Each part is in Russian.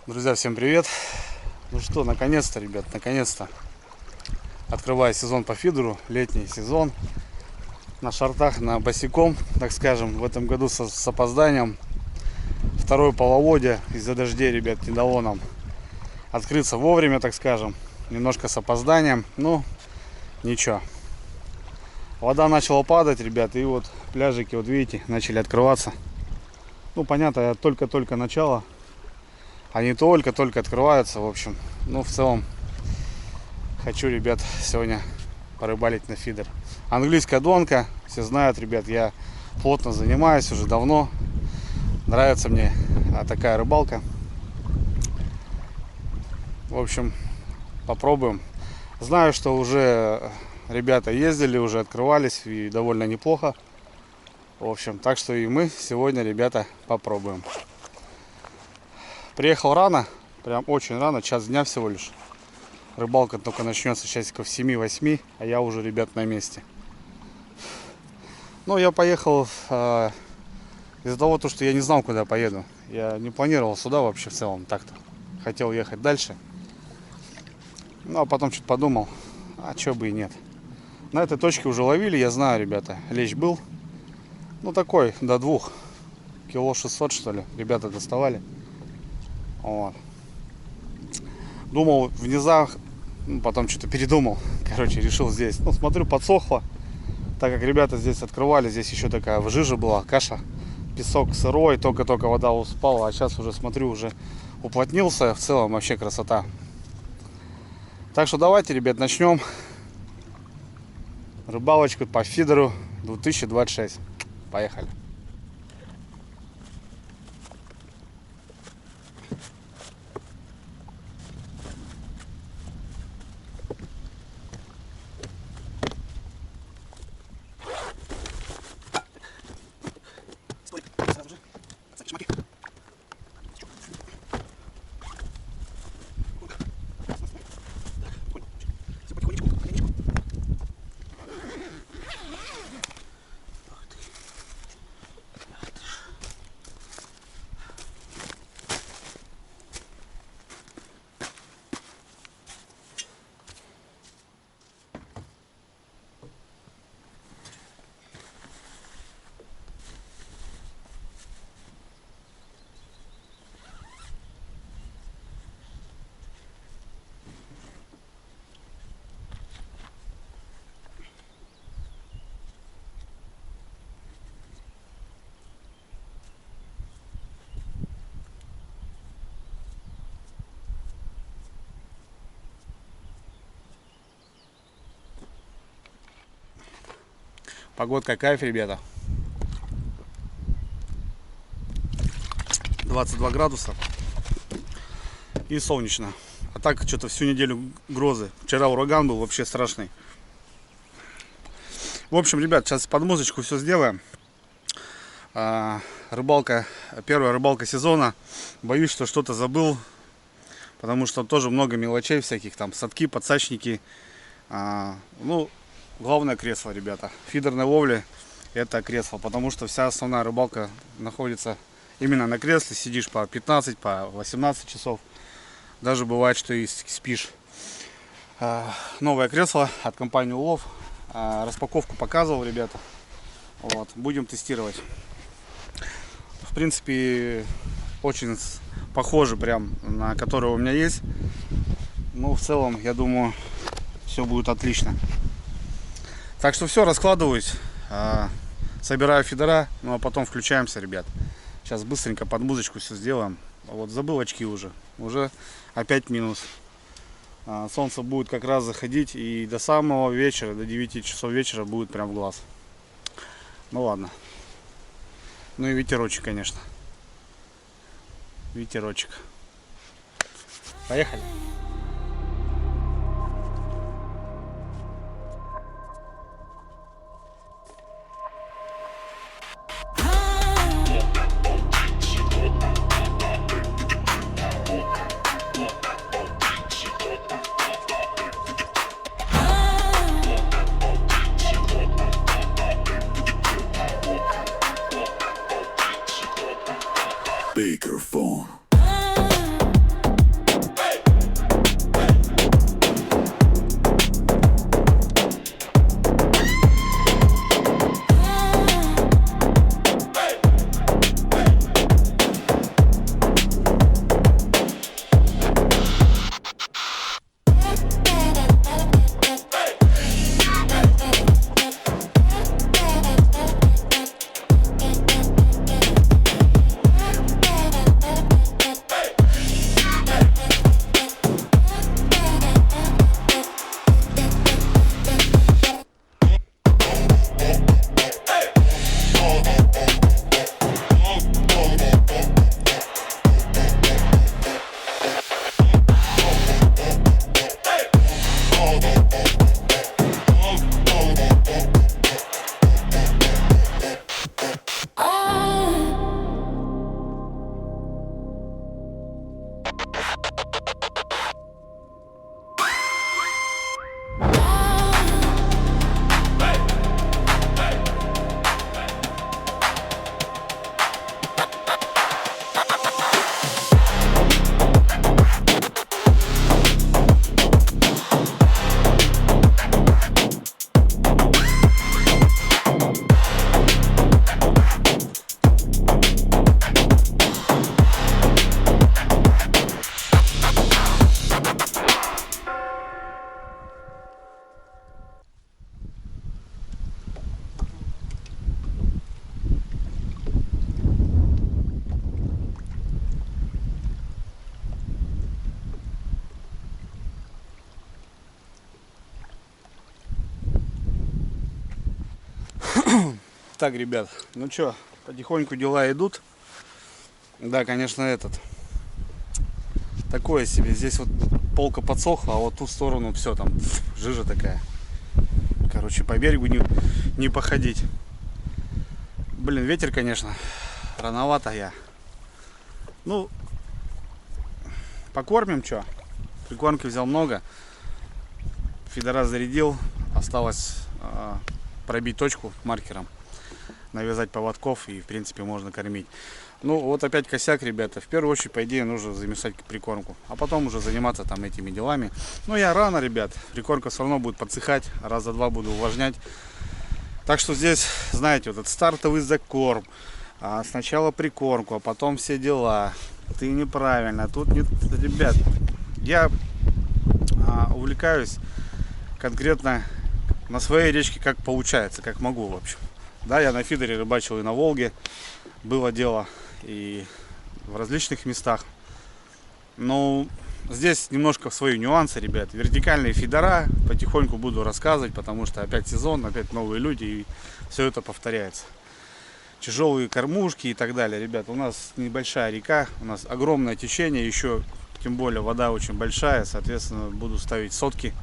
Друзья, всем привет! Ну что, наконец-то, ребят, наконец-то открываю сезон по фидеру, летний сезон. На шортах, на босиком, так скажем, в этом году с опозданием. Второе половодье из-за дождей, ребят, не дало нам открыться вовремя, так скажем. Немножко с опозданием, ну ничего. Вода начала падать, ребят, и вот пляжики, вот видите, начали открываться. Ну, понятно, только-только начало. Они только-только открываются, в общем. Ну, в целом, хочу, ребят, сегодня порыбалить на фидер. Английская донка, все знают, ребят, я плотно занимаюсь уже давно. Нравится мне такая рыбалка. В общем, попробуем. Знаю, что уже ребята ездили, уже открывались и довольно неплохо. В общем, так что и мы сегодня, ребята, попробуем. Приехал рано, прям очень рано, час дня всего лишь. Рыбалка только начнется часиков 7-8, а я уже, ребят, на месте. Ну, я поехал из-за того, что я не знал, куда поеду. Я не планировал сюда вообще в целом так-то. Хотел ехать дальше. Ну, а потом что-то подумал, а чё бы и нет. На этой точке уже ловили, я знаю, ребята, лещ был. Ну, такой, до 2 кило 600, что ли, ребята доставали. Вот. Думал в низах, потом что-то передумал. Короче, решил здесь. Ну, смотрю, подсохло. Так как ребята здесь открывали, здесь еще такая жижа была, каша. Песок сырой, только-только вода упала. А сейчас уже, смотрю, уже уплотнился. В целом вообще красота. Так что давайте, ребят, начнем рыбалочку по фидеру 2026. Поехали. Погодка кайф, ребята. 22 градуса. И солнечно. А так что-то всю неделю грозы. Вчера ураган был вообще страшный. В общем, ребят, сейчас под музычку все сделаем. Рыбалка, первая рыбалка сезона. Боюсь, что что-то забыл. Потому что тоже много мелочей всяких. Там садки, подсачники. Ну, главное кресло, ребята. Фидерной ловли это кресло. Потому что вся основная рыбалка находится именно на кресле. Сидишь по 15, по 18 часов. Даже бывает, что и спишь. Новое кресло от компании Улов. Распаковку показывал, ребята. Вот, будем тестировать. В принципе, очень похоже прям на которое у меня есть. Ну, в целом, я думаю, все будет отлично. Так что все, раскладываюсь. Собираю фидера. Ну, а потом включаемся, ребят. Сейчас быстренько под музычку все сделаем. Вот, забыл очки уже. Уже опять минус. Солнце будет как раз заходить. И до самого вечера, до 9 часов вечера будет прям в глаз. Ну ладно. Ну и ветерочек, конечно. Ветерочек. Поехали. Speakerphone. Так, ребят, ну что, потихоньку дела идут. Да, конечно, такое себе. Здесь вот полка подсохла, а вот ту сторону все там жижа такая. Короче, по берегу не походить. Блин, ветер, конечно, рановато я. Ну, покормим, что? Прикормки взял много. Фидера зарядил. Осталось пробить точку маркером, навязать поводков, и в принципе можно кормить. Ну вот опять косяк, ребята. В первую очередь, по идее, нужно замешать прикормку, а потом уже заниматься там этими делами. Но я рано, ребят. Прикормка все равно будет подсыхать, раза два буду увлажнять. Так что здесь, знаете, вот этот стартовый закорм, сначала прикормку, а потом все дела. Ты неправильно. Тут нет, ребят, я увлекаюсь конкретно на своей речке, как получается, как могу, в общем. Да, я на фидере рыбачил и на Волге, было дело, и в различных местах. Но здесь немножко свои нюансы, ребят. Вертикальные фидера потихоньку буду рассказывать, потому что опять сезон, опять новые люди, и все это повторяется. Тяжелые кормушки и так далее, ребят. У нас небольшая река, у нас огромное течение, еще тем более вода очень большая, соответственно, буду ставить сотки,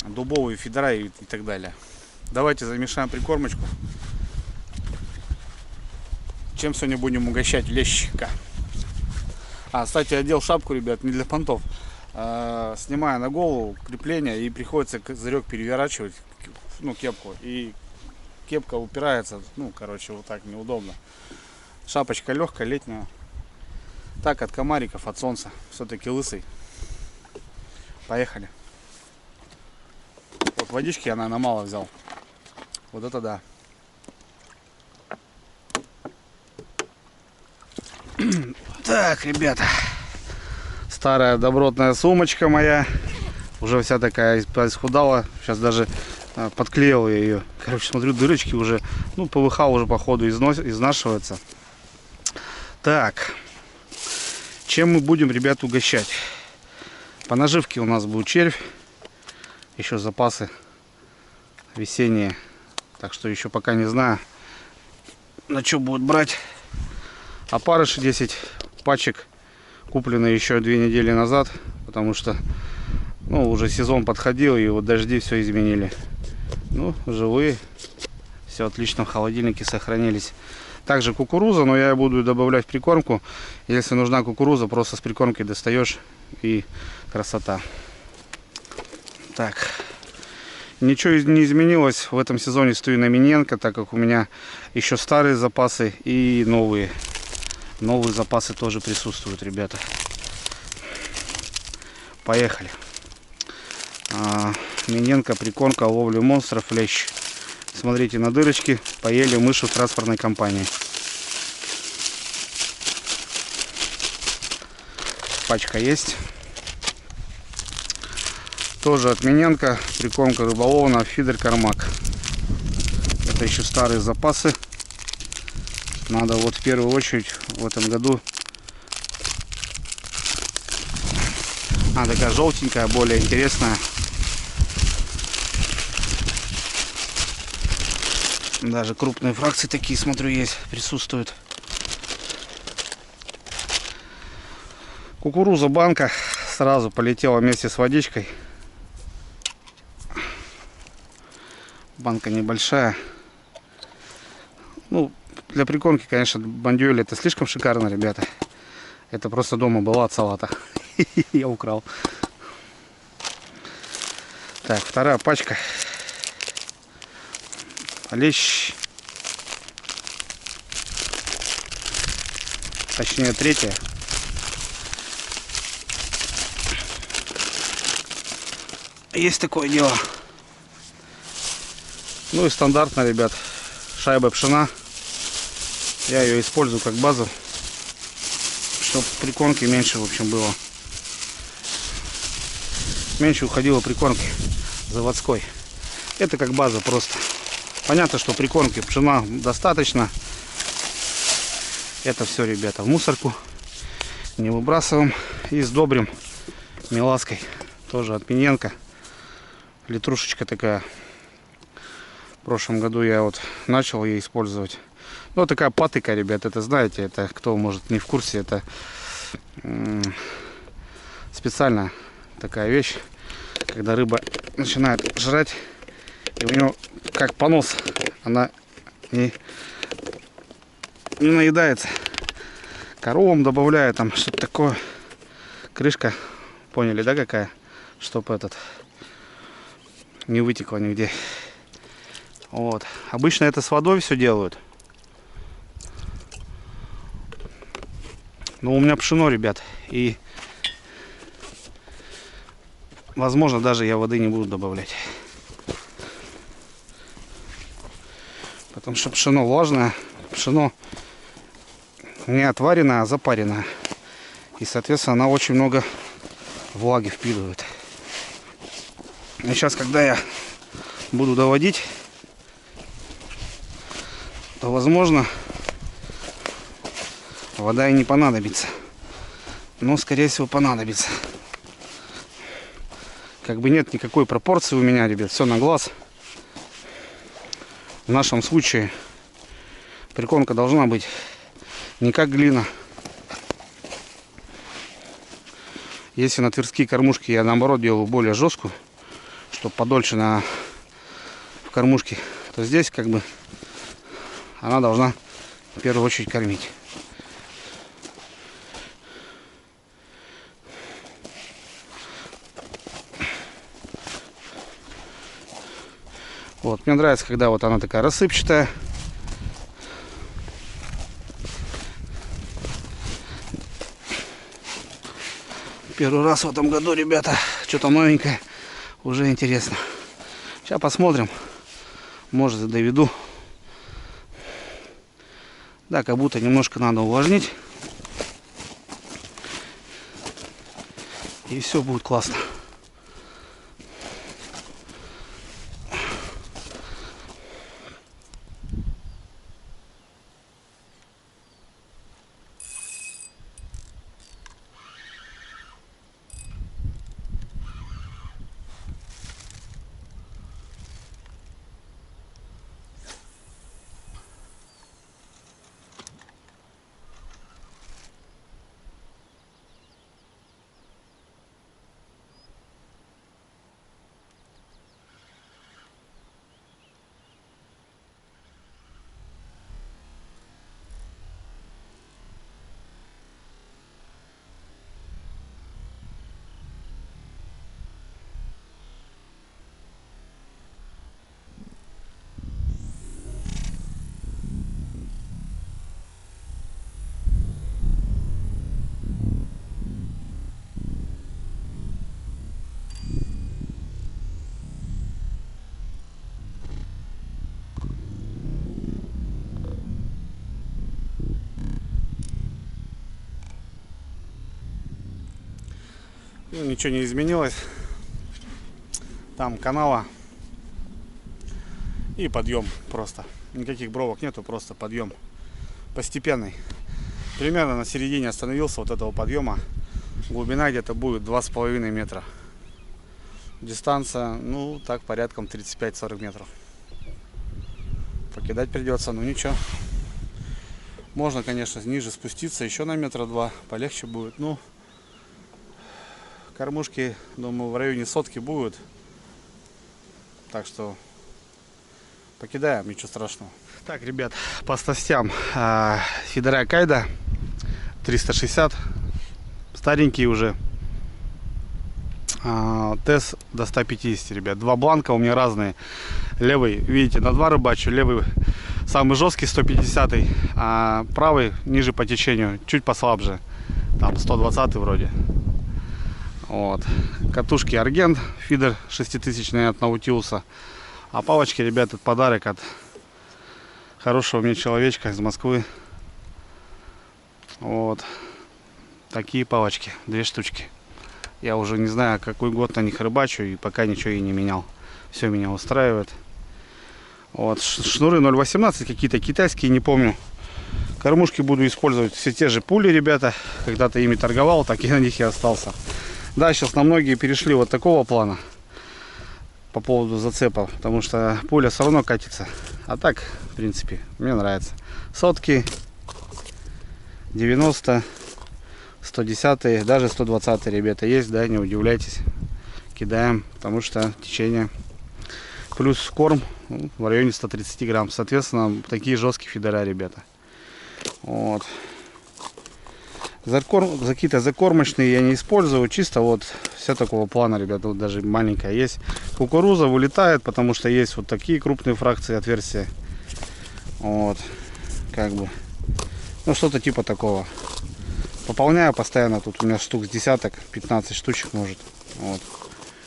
дубовые фидера и так далее. Давайте замешаем прикормочку. Чем сегодня будем угощать лещика? Кстати, одел шапку, ребят, не для понтов. Снимаю на голову крепление, и приходится козырек переворачивать, ну, кепку. И кепка упирается, ну, короче, вот так неудобно. Шапочка легкая, летняя. Так, от комариков, от солнца. Все-таки лысый. Поехали. Вот водички я, наверное, мало взял. Вот это да. Так, ребята. Старая добротная сумочка моя. Уже вся такая исхудала. Сейчас даже подклеил я ее. Короче, смотрю, дырочки уже, ну, ПВХ уже по ходу изнашивается. Так. Чем мы будем, ребят, угощать? По наживке у нас будет червь. Еще запасы весенние. Так что еще пока не знаю, на что будут брать. Опарыши 10 пачек куплены еще 2 недели назад, потому что, ну, уже сезон подходил, и вот дожди все изменили. Ну, живые, все отлично в холодильнике сохранились. Также кукуруза, но я буду добавлять в прикормку. Если нужна кукуруза, просто с прикормки достаешь, и красота. Так. Ничего не изменилось в этом сезоне с туей на Миненко, так как у меня еще старые запасы и новые. Новые запасы тоже присутствуют, ребята. Поехали. Миненко, прикормка, ловля монстров, лещ. Смотрите на дырочки, поели мыши в транспортной компании. Пачка есть. Тоже от Миненко, прикормка рыболовна, фидер Кармак. Это еще старые запасы. Надо вот в первую очередь в этом году. Такая желтенькая, более интересная. Даже крупные фракции такие, смотрю, есть, присутствуют. Кукуруза банка сразу полетела вместе с водичкой. Банка небольшая. Ну, для прикормки, конечно, бандюэль это слишком шикарно, ребята. Это просто дома была от салата. Я украл. Так, вторая пачка. Лещ. Точнее, третья. Есть такое дело. Ну и стандартно, ребят, шайба пшена. Я ее использую как базу, чтобы прикормки меньше, в общем, было. Меньше уходило прикормки заводской. Это как база просто. Понятно, что прикормки пшена достаточно. Это все, ребята, в мусорку. Не выбрасываем. И сдобрим мелаской. Тоже от Миненко. Литрушечка такая. В прошлом году я вот начал ее использовать. Ну, такая патыка, ребят, это знаете, это кто может не в курсе, это специально такая вещь, когда рыба начинает жрать, и у нее как понос, она не наедается. Коровам добавляю там что-то такое. Крышка, поняли, да, какая? Чтоб этот не вытекло нигде. Вот. Обычно это с водой все делают. Но у меня пшено, ребят. И возможно, даже я воды не буду добавлять. Потому что пшено влажное. Пшено не отваренное, а запаренное. И, соответственно, она очень много влаги впитывает. И сейчас, когда я буду доводить, то, возможно, вода и не понадобится. Но, скорее всего, понадобится. Как бы нет никакой пропорции у меня, ребят. Все на глаз. В нашем случае прикормка должна быть не как глина. Если на тверские кормушки я, наоборот, делаю более жесткую, чтобы подольше в кормушке, то здесь как бы она должна в первую очередь кормить. Вот, мне нравится, когда вот она такая рассыпчатая. Первый раз в этом году, ребята, что-то новенькое, уже интересно. Сейчас посмотрим, может и доведу. Да, как будто немножко надо увлажнить. И все будет классно. Ну, ничего не изменилось. Там канава и подъем просто. Никаких бровок нету, просто подъем постепенный. Примерно на середине остановился вот этого подъема. Глубина где-то будет 2,5 метра. Дистанция, ну, так порядком 35-40 метров. Покидать придется, но ничего. Можно, конечно, ниже спуститься, еще на метра два, полегче будет. Ну, кормушки, думаю, в районе сотки будут. Так что покидаем, ничего страшного. Так, ребят, по снастям. Фидера Кайда 360. Старенький уже. ТЭС до 150, ребят. Два бланка у меня разные. Левый, видите, на 2 рыбачу. Левый самый жесткий, 150, а правый ниже по течению, чуть послабже. Там 120 вроде. Вот. Катушки Аргент, фидер 6000 от Наутилуса. А палочки, ребята, подарок от хорошего мне человечка из Москвы. Вот. Такие палочки, 2 штучки. Я уже не знаю, какой год на них рыбачу, и пока ничего и не менял. Все меня устраивает. Вот. Шнуры 0,18, какие-то китайские, не помню. Кормушки буду использовать все те же пули, ребята. Когда-то ими торговал, так и на них и остался. Да, сейчас на многие перешли вот такого плана. по поводу зацепа, потому что пуля все равно катится. А так, в принципе, мне нравится. Сотки, 90, 110, даже 120, ребята, есть, да, не удивляйтесь. Кидаем, потому что течение. Плюс корм в районе 130 грамм. Соответственно, такие жесткие фидера, ребята. Вот. Какие-то закормочные я не использую. Чисто вот все такого плана, ребята. Вот даже маленькая есть. Кукуруза вылетает, потому что есть вот такие крупные фракции отверстия. Вот. Как бы. Ну, что-то типа такого. Пополняю постоянно. Тут у меня штук с десяток, 15 штучек может. Вот.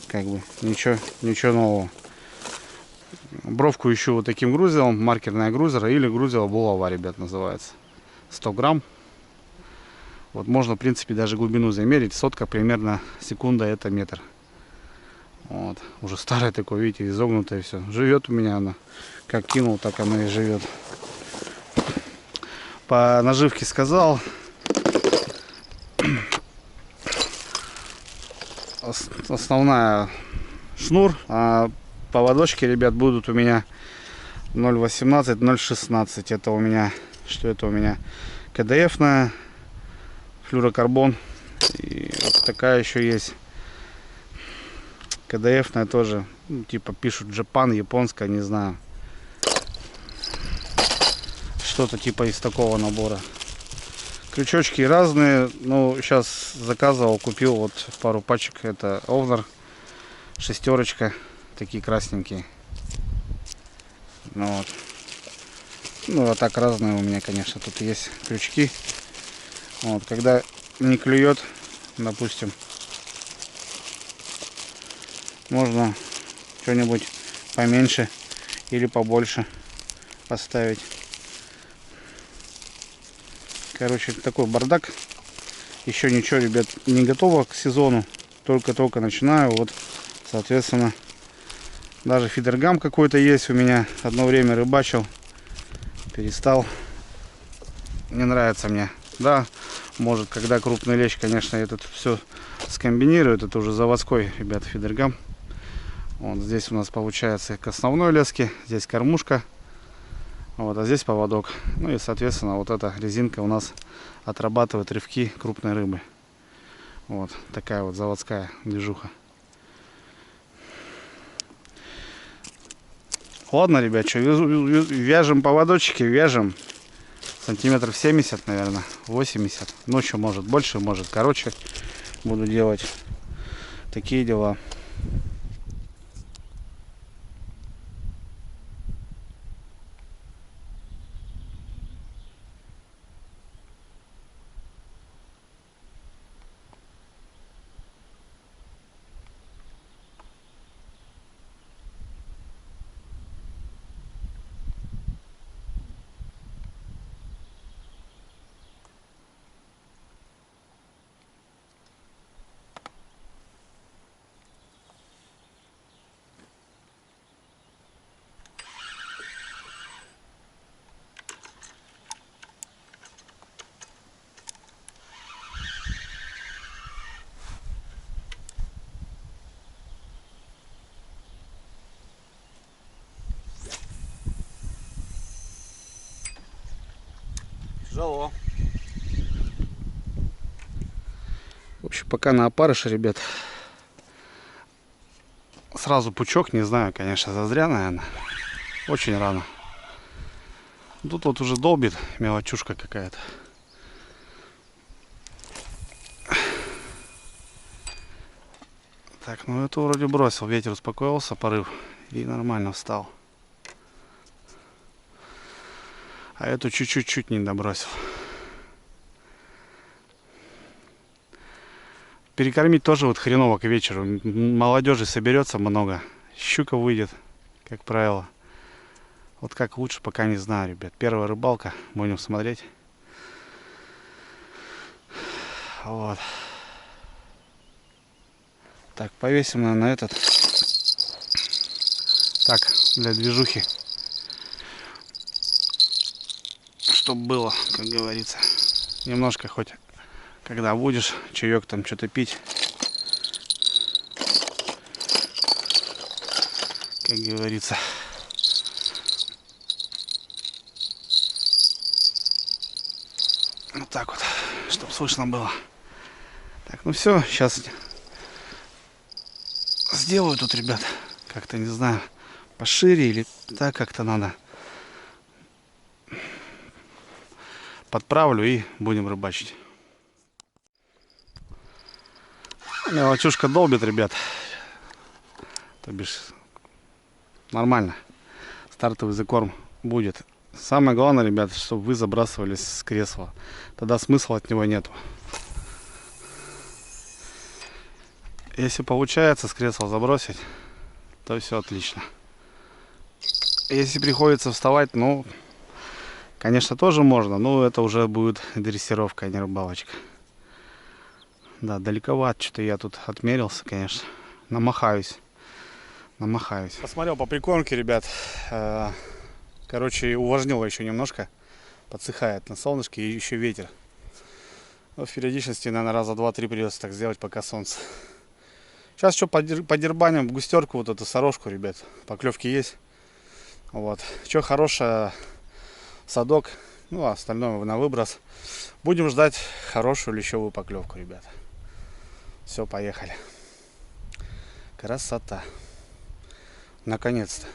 Как бы. Ничего нового. Бровку ищу вот таким грузилом. Маркерная грузера или грузило булава, ребят, называется. 100 грамм. Вот можно, в принципе, даже глубину замерить. Сотка примерно секунда, это метр. Вот. Уже старая такое, видите, изогнутое все. Живет у меня она. Как кинул, так она и живет. По наживке сказал. Основная шнур. А поводочки, ребят, будут у меня 0,18, 0,16. Это у меня, что это у меня? КДФ-ная, флюрокарбон. И вот такая еще есть. КДФ-ная тоже. Ну, типа пишут Japan, японская, не знаю. Что-то типа из такого набора. Крючочки разные. Ну, сейчас заказывал, купил вот пару пачек. Это Овнер, шестерочка. Такие красненькие. Ну, вот. Ну, а так разные у меня, конечно, тут есть крючки. Вот, когда не клюет, допустим, можно что-нибудь поменьше или побольше поставить. Короче, такой бардак. Еще ничего, ребят, не готово к сезону. Только-только начинаю. Вот, соответственно, даже фидергам какой-то есть у меня. Одно время рыбачил. Перестал. Не нравится мне. Да, может, когда крупный лещ, конечно, этот все скомбинирует. Это уже заводской, ребят, фидергам. Вот здесь у нас получается к основной леске. Здесь кормушка. Вот, а здесь поводок. Ну и, соответственно, вот эта резинка у нас отрабатывает рывки крупной рыбы. Вот такая вот заводская движуха. Ладно, ребят, что, вяжем поводочки, вяжем. Сантиметров 70, наверное, 80. Ну, что, может больше, может короче. Буду делать такие дела. Тяжело. В общем, пока на опарыше, ребят. Сразу пучок, не знаю, конечно, зазря, наверное. Очень рано. Тут вот уже долбит мелочушка какая-то. Так, ну это вроде бросил. Ветер успокоился, порыв. И нормально встал. А эту чуть-чуть не добросил. Перекормить тоже вот хреново к вечеру. Молодежи соберется много. Щука выйдет, как правило. Вот как лучше, пока не знаю, ребят. Первая рыбалка. Будем смотреть. Вот. Так, повесим на этот. Так, для движухи. Чтоб было, как говорится. Немножко хоть, когда будешь чаек там что-то пить. как говорится. Вот так вот, чтобы слышно было. Так, ну все, сейчас сделаю тут, ребят, как-то, не знаю, пошире или так как-то надо. Подправлю и будем рыбачить. Мелочушка долбит, ребят. То бишь, нормально. Стартовый закорм будет. Самое главное, ребят, чтобы вы забрасывались с кресла. Тогда смысла от него нету. Если получается с кресла забросить, то все отлично. Если приходится вставать, ну, конечно, тоже можно, но это уже будет дрессировка, а не рыбалочка. Да, далековато что-то я тут отмерился, конечно. Намахаюсь. Посмотрел по прикормке, ребят. Короче, увлажнило еще немножко. Подсыхает на солнышке и еще ветер. Но в периодичности, наверное, раза 2-3 придется так сделать, пока солнце. Сейчас что, подербаним густерку, вот эту сорожку, ребят. Поклевки есть. Вот. Что хорошее, садок. Ну, а остальное на выброс. Будем ждать хорошую лещевую поклевку, ребят. Все, поехали. Красота. Наконец-то.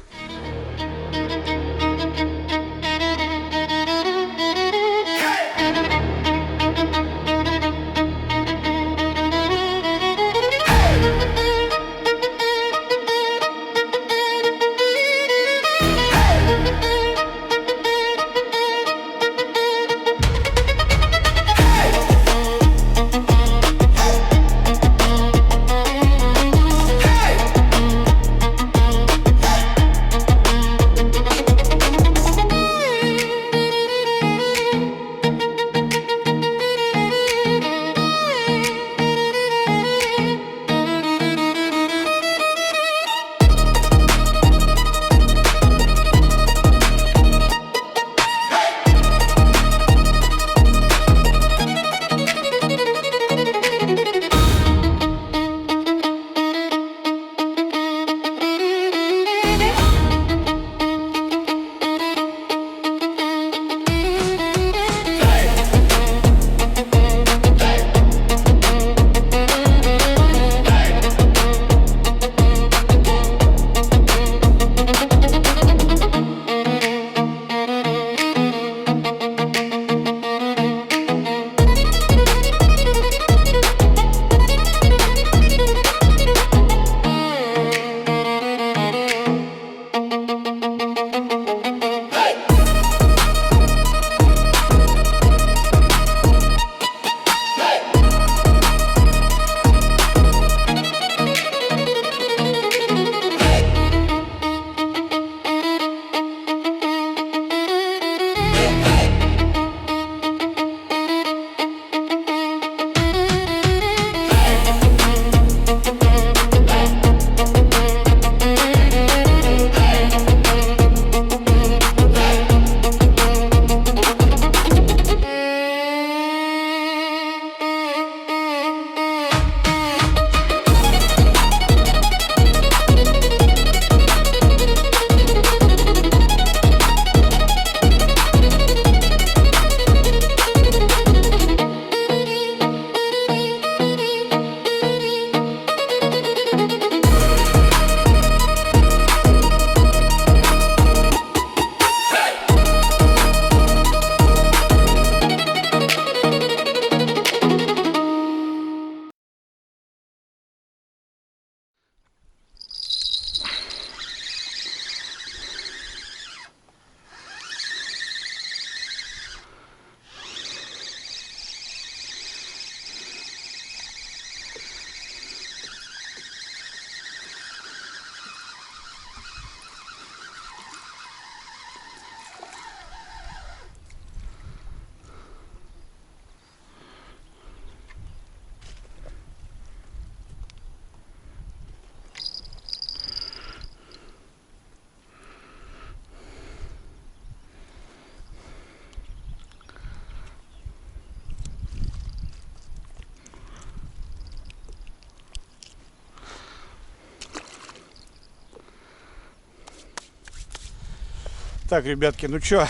Итак, ребятки, ну чё,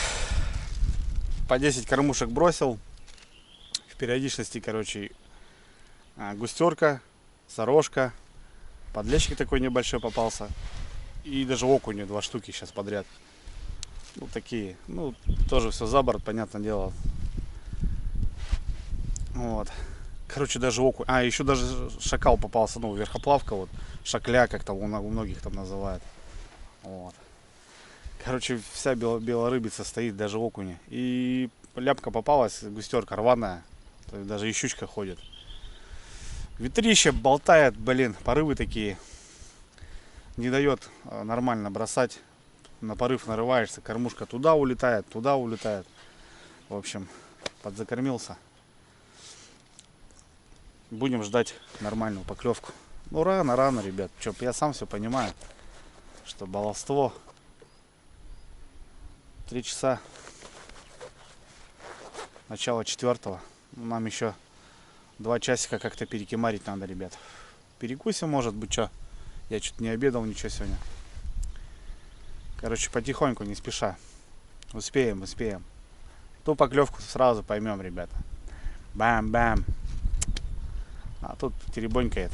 по 10 кормушек бросил. В периодичности, короче, густерка, сорожка, подлещик такой небольшой попался. И даже окуни 2 штуки сейчас подряд. Ну, такие, ну, тоже все за борт, понятное дело. Вот. Короче, даже окунь. А, еще даже шакал попался, ну, верхоплавка, вот, шакля, как там у многих там называют. Вот. Короче, вся белорыбица стоит, даже окуни. И ляпка попалась, густерка рваная. То есть даже и щучка ходит. Ветрище болтает, блин, порывы такие. Не дает нормально бросать. На порыв нарываешься, кормушка туда улетает, туда улетает. В общем, подзакормился. Будем ждать нормальную поклевку. Ну, рано, ребят. Чё, я сам все понимаю, что баловство. 3 часа. Начало 4-го. Нам еще 2 часика как-то перекимарить надо, ребят. Перекусим, может быть, что. Я что-то не обедал ничего сегодня. Короче, потихоньку, не спеша. Успеем. Ту поклевку сразу поймем, ребята. Бам-бам. А тут теребонькает.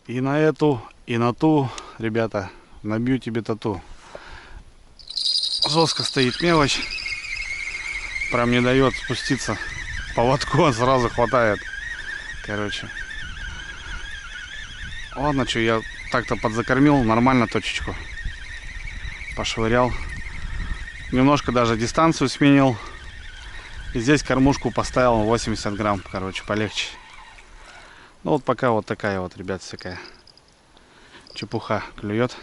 И на эту, и на ту, ребята, набью тебе тату. Жестко стоит мелочь. Прям не дает спуститься. Поводку он сразу хватает. Короче. Ладно, что я так-то подзакормил. Нормально точечку. Пошвырял. Немножко даже дистанцию сменил. И здесь кормушку поставил 80 грамм. Короче, полегче. Ну вот пока вот такая вот, ребят, всякая чепуха клюет.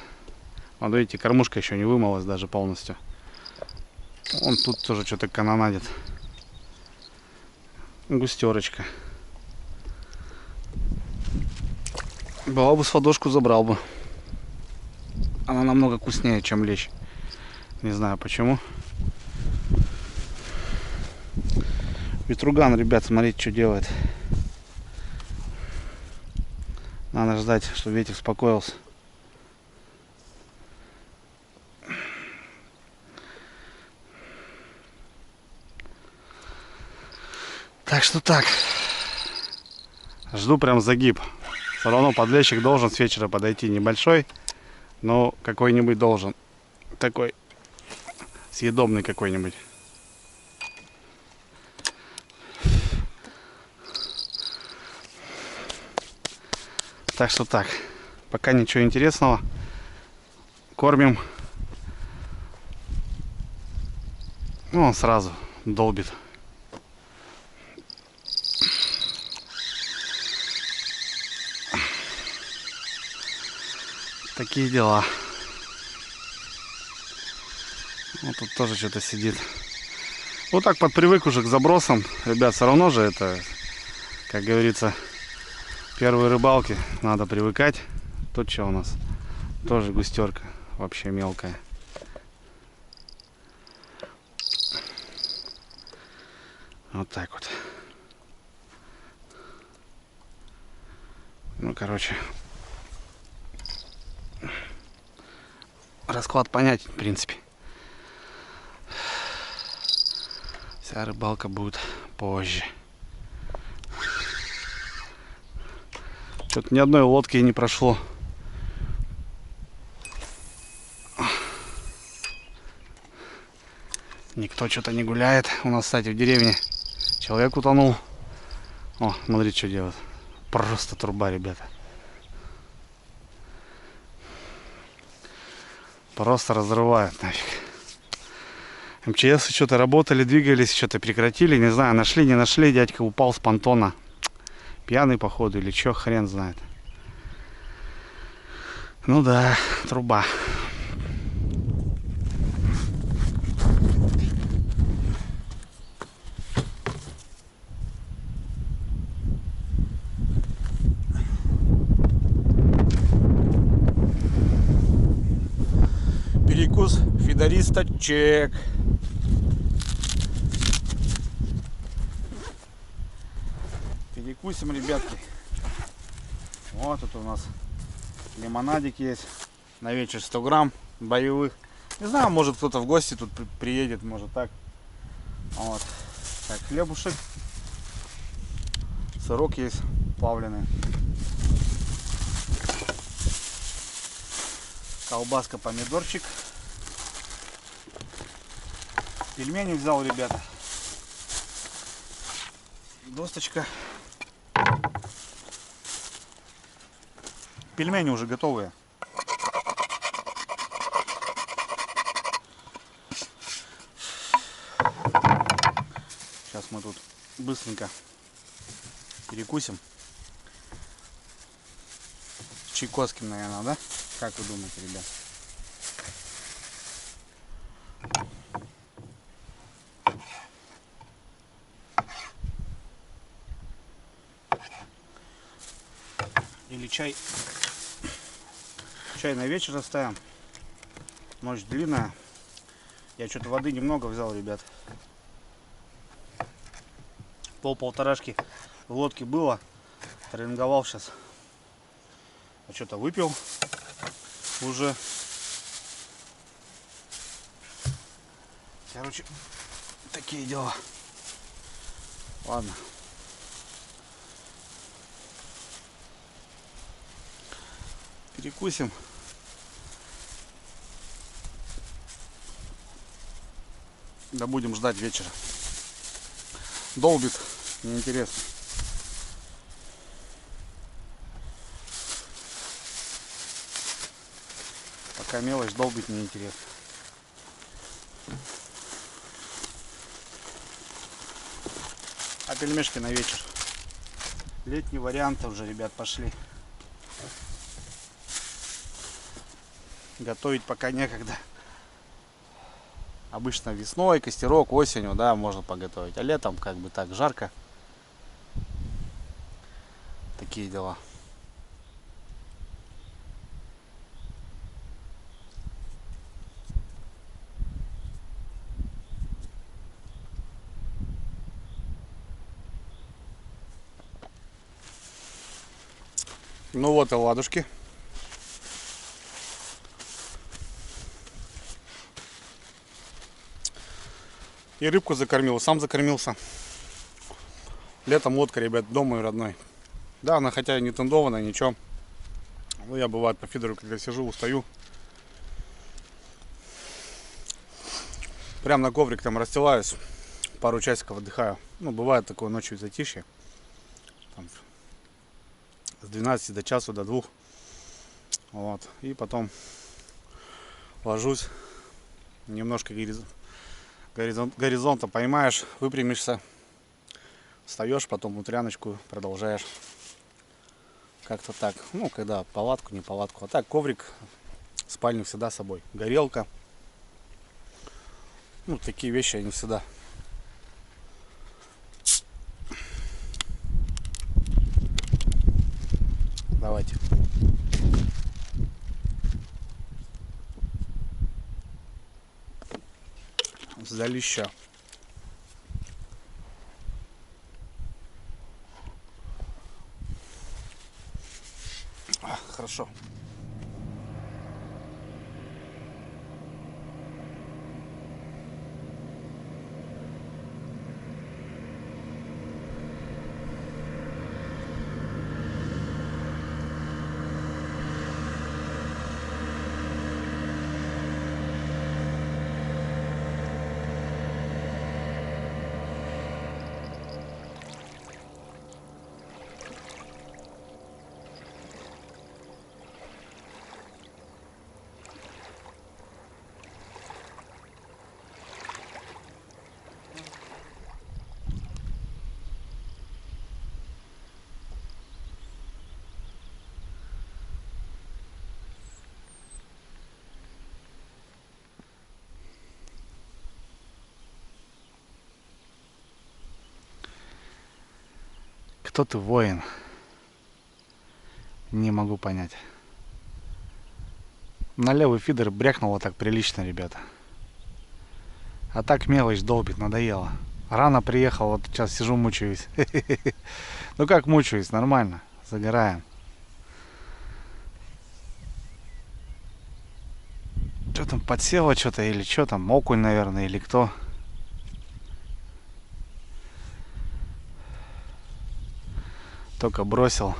Вот видите, кормушка еще не вымылась даже полностью. Он тут тоже что-то канонадит. Густерочка. Была бы с ладошку, забрал бы. Она намного вкуснее, чем лещ. Не знаю почему. Ветруган, ребят, смотрите, что делает. Надо ждать, чтобы ветер успокоился. Так что так. Жду прям загиб. Все равно подлещик должен с вечера подойти небольшой. Но какой-нибудь должен. Такой съедобный какой-нибудь. Так что так. Пока ничего интересного. Кормим. Ну, он сразу долбит. Такие дела. Вот тут тоже что-то сидит. Вот так подпривык уже к забросам. Ребят, все равно же это, как говорится, первые рыбалки. Надо привыкать. Тут что у нас? Тоже густерка. Вообще мелкая. Вот так вот. Ну, короче, расклад понятен, в принципе. Вся рыбалка будет позже. Что-то ни одной лодки не прошло. Никто что-то не гуляет. У нас, кстати, в деревне человек утонул. О, смотри, что делает. Просто труба, ребята. Просто разрывают нафиг. МЧС что-то работали, двигались, что-то прекратили. Не знаю, нашли, не нашли. Дядька упал с понтона. Пьяный, походу, или что, хрен знает. Ну да, труба. Перекус фидориста чек. Перекусим, ребятки. Вот тут у нас лимонадик есть. На вечер 100 грамм боевых. Не знаю, может кто-то в гости тут приедет, может так. Вот. Так, хлебушек. Сырок есть плавленый. Колбаска, помидорчик. Пельмени взял, ребята. Досточка. Пельмени уже готовые. Сейчас мы тут быстренько перекусим. С чайковским, наверное, да? Как вы думаете, ребят? Или чай. Чай на вечер оставим. Ночь длинная. Я что-то воды немного взял, ребят. Полторашки в лодке было. Тренинговал сейчас. А что-то выпил уже. Короче, такие дела. Ладно. Перекусим. Да будем ждать вечера. Долбит. Неинтересно. Пока мелочь, долбить неинтересно. А пельмешки на вечер. Летний вариант уже, ребят, пошли. Готовить пока некогда. Обычно весной, костерок, осенью, да, можно поготовить. А летом как бы так жарко. Такие дела. Ну вот и ладушки. И рыбку закормил, сам закормился. Летом лодка, ребят, дом мой родной. Да, она хотя и не тендованная, ничего. Но я бывает по фидеру, когда сижу, устаю. Прям на коврик там расстилаюсь. Пару часиков отдыхаю. Ну, бывает такое ночью затишье. Там, с 12 до часу, до 2. Вот. И потом ложусь. Немножко горизонта поймаешь, выпрямишься. Встаешь, потом утряночку продолжаешь. Как-то так. Ну, когда палатку, не палатку. А так, коврик, спальню всегда с собой. Горелка. Ну, такие вещи, они всегда. Давайте. Сдалища. Хорошо. Кто ты, воин? Не могу понять. На левый фидер брякнуло так прилично, ребята. А так мелочь долбит, надоело. Рано приехал, вот сейчас сижу, мучаюсь. Ну как мучаюсь, нормально, загораем. Что там, подсело что-то или что там, окунь, наверное, или кто? Только бросил.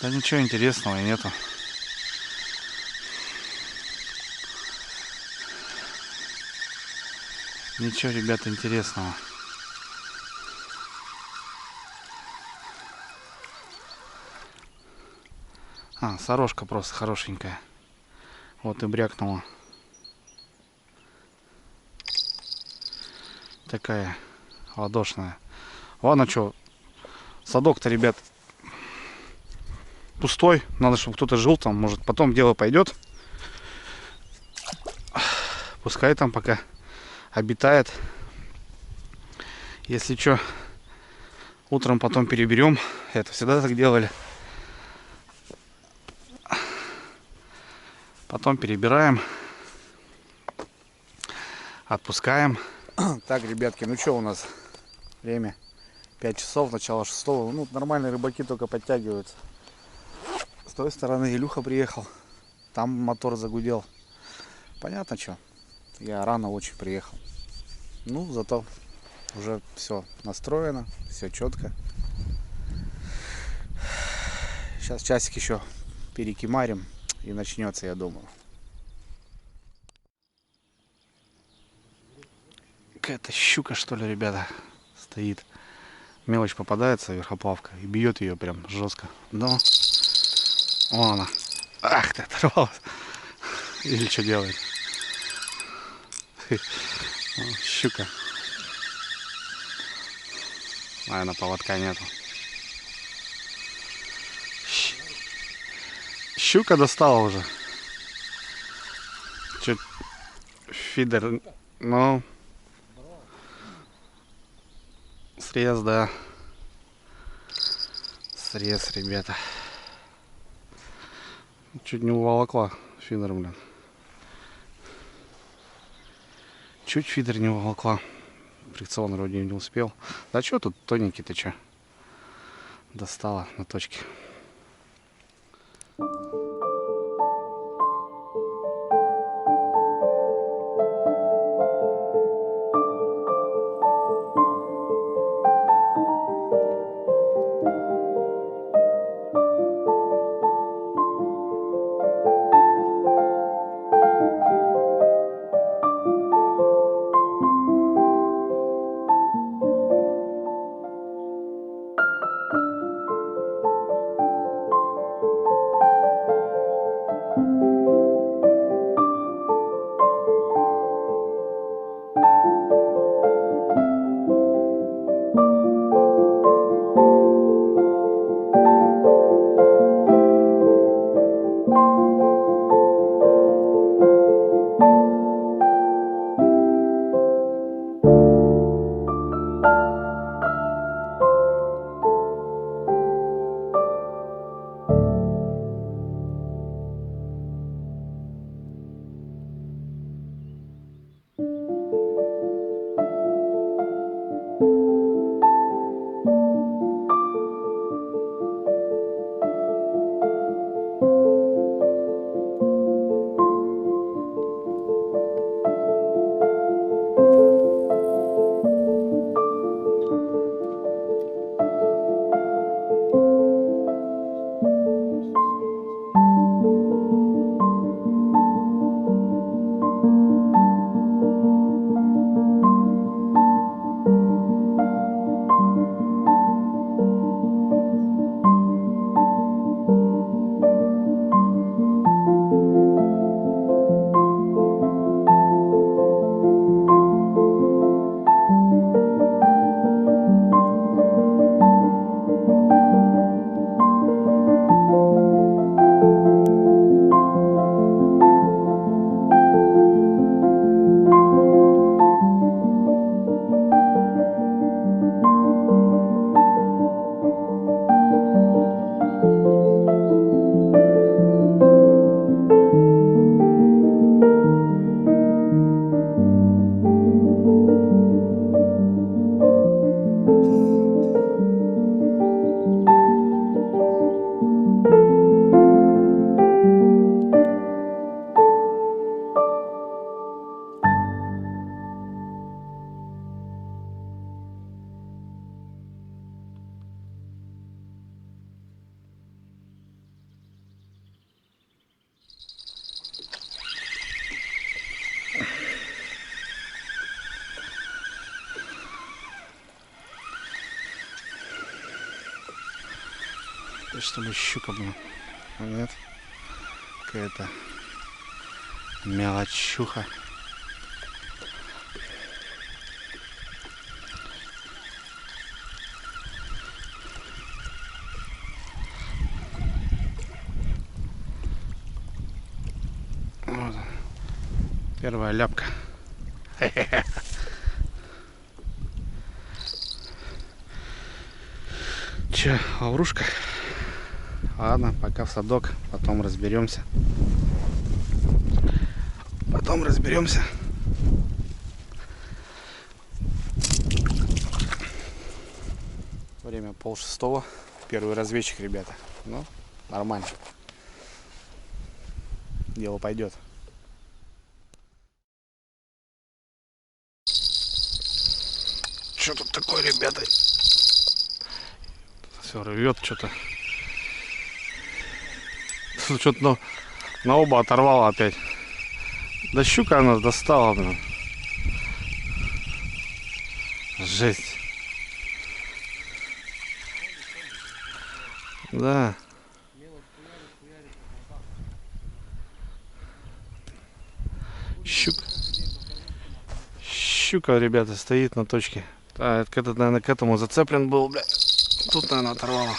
Да ничего интересного и нету. Ничего, ребята, интересного. А, сорожка просто хорошенькая. Вот и брякнула. Такая ладошная. Ладно, что, садок-то, ребят, пустой. Надо, чтобы кто-то жил там. Может, потом дело пойдет. Пускай там пока обитает. Если что, утром потом переберем. Это всегда так делали. Потом перебираем. Отпускаем. Так, ребятки, ну что у нас? Время 5 часов, начало 6. Ну, нормальные рыбаки только подтягиваются. С той стороны Илюха приехал. Там мотор загудел. Понятно, что. Я рано очень приехал. Ну, зато уже все настроено, все четко. Сейчас часик еще перекимарим и начнется, я думаю. Какая-то щука, что ли, ребята, стоит. Мелочь попадается, верхоплавка, и бьет ее прям жестко. Но вон она. Ах ты, оторвалась. Или что делает? Щука. Наверное, поводка нету. Щука достала уже. Чуть фидер. Ну, срез, да. Срез, ребята. Чуть не уволокла фидер, блин. Чуть фидер не уволокла. Фрикцион вроде не успел. Да что тут тоненький-то, что? Достала на точке. Чтобы щука была. А нет. Какая-то мелочуха. Вот. Первая ляпка. Че, лаврушка? Ладно, пока в садок, потом разберемся. Время 5:30. Первый разведчик, ребята. Ну, нормально. Дело пойдет. Что тут такое, ребята? Все рвет что-то. Что-то на оба оторвало опять. Да щука она достала, блин. Жесть. Да. Щука, ребята, стоит на точке. А, это, наверное, к этому зацеплен был, бля. Тут, наверное, оторвало.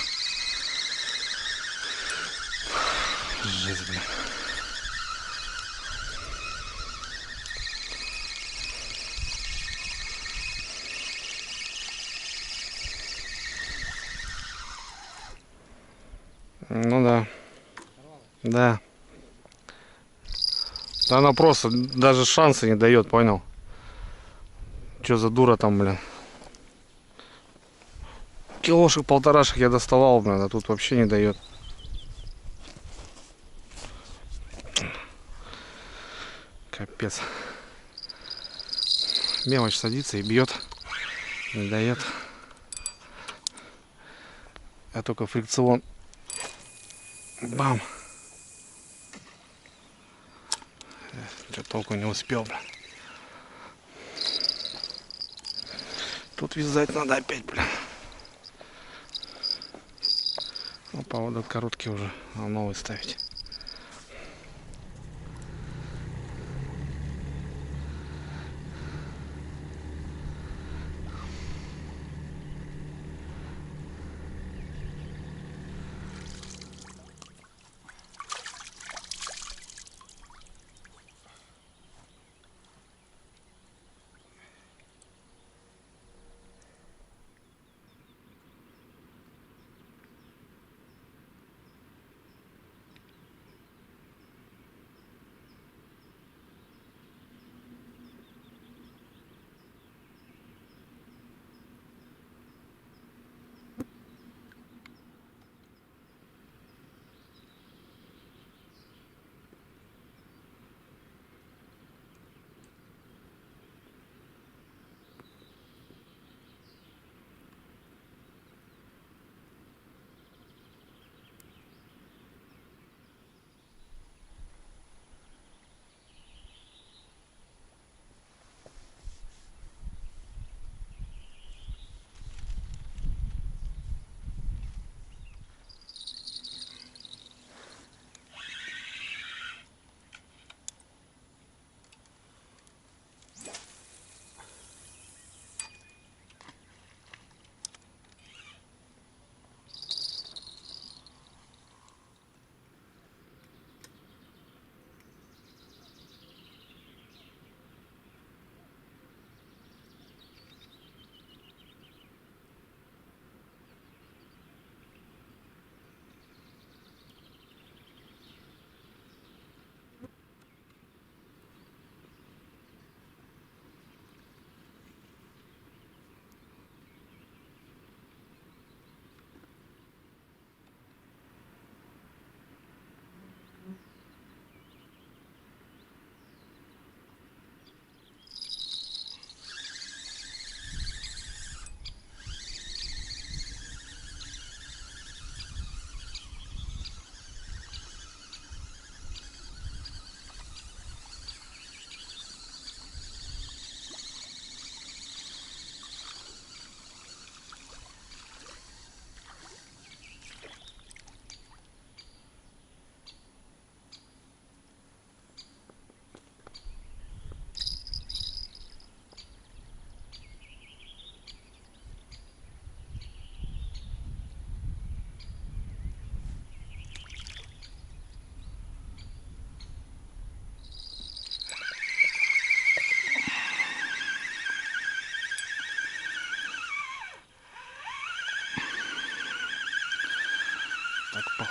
Жесть, бля. Ну да. Да. Да она просто даже шанса не дает, понял? Че за дура там, блин? Килошек, полторашек я доставал, блин, а тут вообще не дает. Капец. Мелочь садится и бьет. Не дает. А только фрикцион. Бам. Что толку не успел, блин. Тут вязать надо опять, блин. Ну, поводок короткий уже, а новый ставить.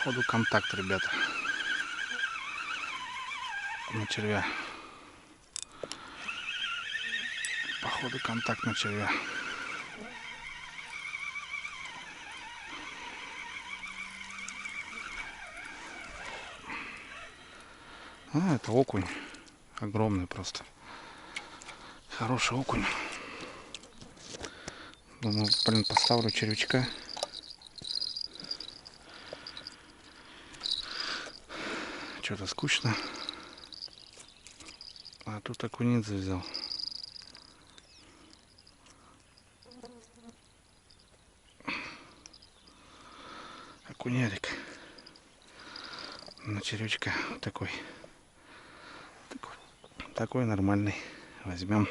Походу контакт, ребята. На червя. Походу контакт на червя. А, это окунь. Огромный просто. Хороший окунь. Думаю, блин, поставлю червячка. Что-то скучно. А тут окунец взял. Окунярик. На червячка такой. Такой нормальный. Возьмем.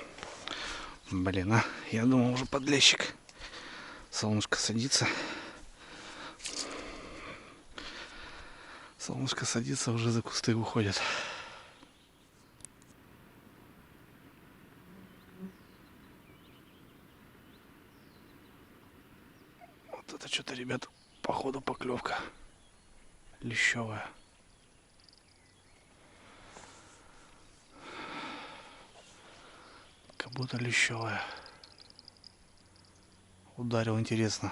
Блин, а я думал уже подлещик. Солнышко садится. Солнышко садится, уже за кусты уходят. Вот это что-то, ребят, походу поклевка лещевая. Как будто лещевая. Ударил, интересно.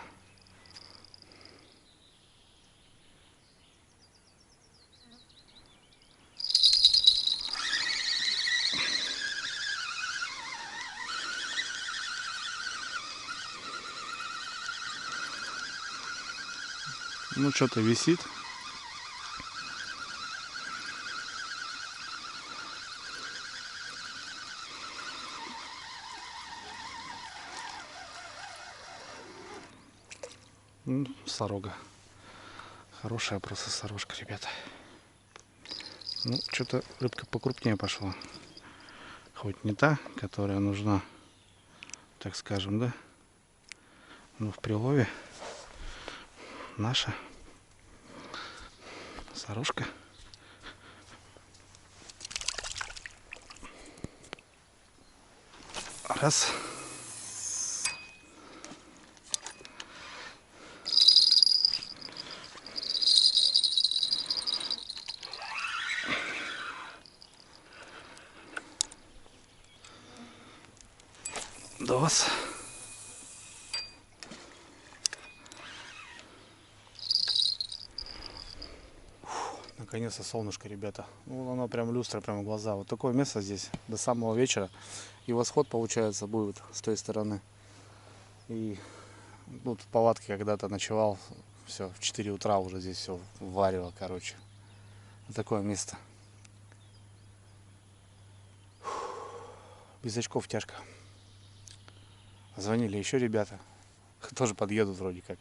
Ну, что-то висит. Сорога. Хорошая просто сорожка, ребята. Ну, что-то рыбка покрупнее пошла. Хоть не та, которая нужна, так скажем, да? Но в прилове наша сорожка. Раз. Два. Наконец-то солнышко, ребята. Ну, оно прям люстра, прям в глаза. Вот такое место здесь до самого вечера. И восход, получается, будет с той стороны. И тут в палатке когда-то ночевал. Все, в 4 утра уже здесь все варево, короче. Вот такое место. Без очков тяжко. Звонили еще ребята. Тоже подъедут вроде как.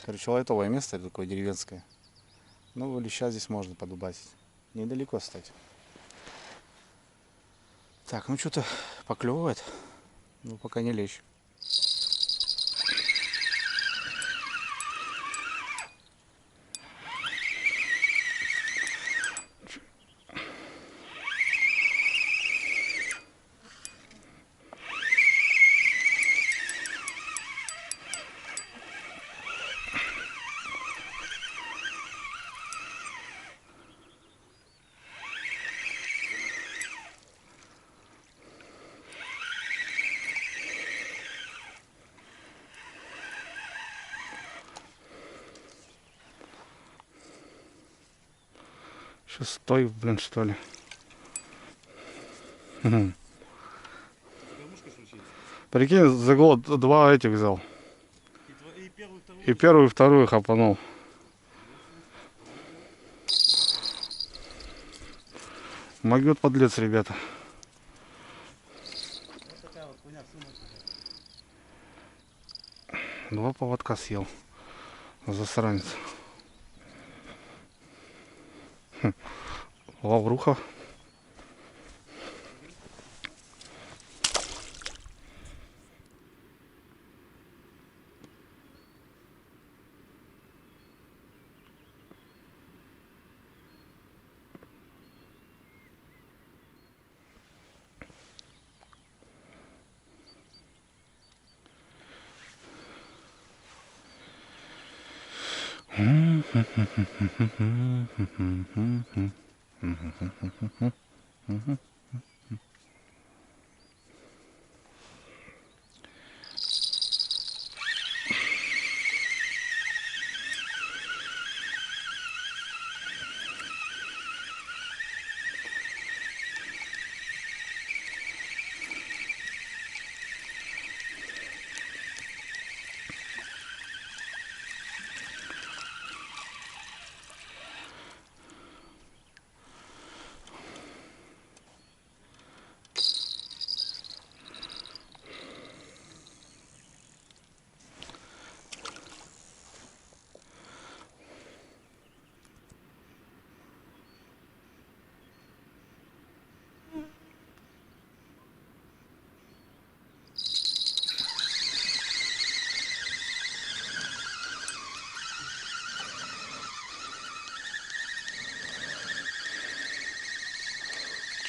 Короче, лайтовое место такое деревенское. Ну, леща здесь можно подубасить. Недалеко, кстати. Так, ну что-то поклевывает. Ну, пока не лещ. Шестой, блин, что ли. Прикинь, за год 2 этих взял. И первую, и вторую хапанул. Могет подлец, ребята. Вот такая вот хуйня, сумочка. 2 поводка съел. Засранец. Лавруха.